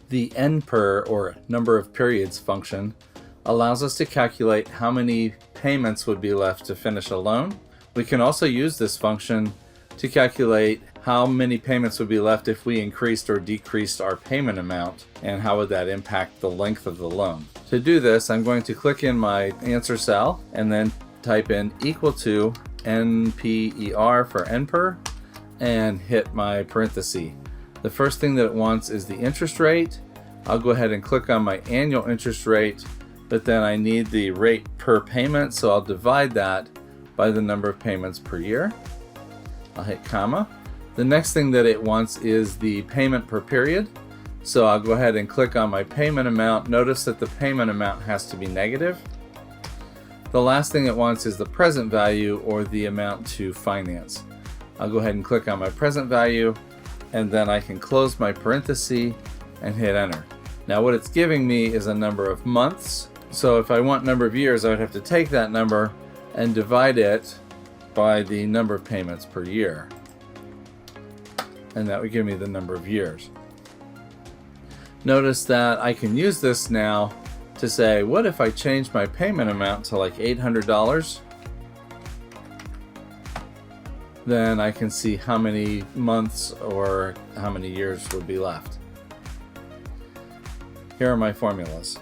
The NPER, or number of periods function, allows us to calculate how many payments would be left to finish a loan. We can also use this function to calculate how many payments would be left if we increased or decreased our payment amount, and how would that impact the length of the loan. To do this, I'm going to click in my answer cell and then type in equal to NPER for NPER and hit my parenthesis. The first thing that it wants is the interest rate. I'll go ahead and click on my annual interest rate, but then I need the rate per payment, so I'll divide that by the number of payments per year. I'll hit comma. The next thing that it wants is the payment per period. So I'll go ahead and click on my payment amount. Notice that the payment amount has to be negative. The last thing it wants is the present value, or the amount to finance. I'll go ahead and click on my present value, and then I can close my parenthesis and hit enter. Now what it's giving me is a number of months. So if I want number of years, I would have to take that number and divide it by the number of payments per year. And that would give me the number of years. Notice that I can use this now to say, what if I change my payment amount to like $800? Then I can see how many months or how many years would be left. Here are my formulas.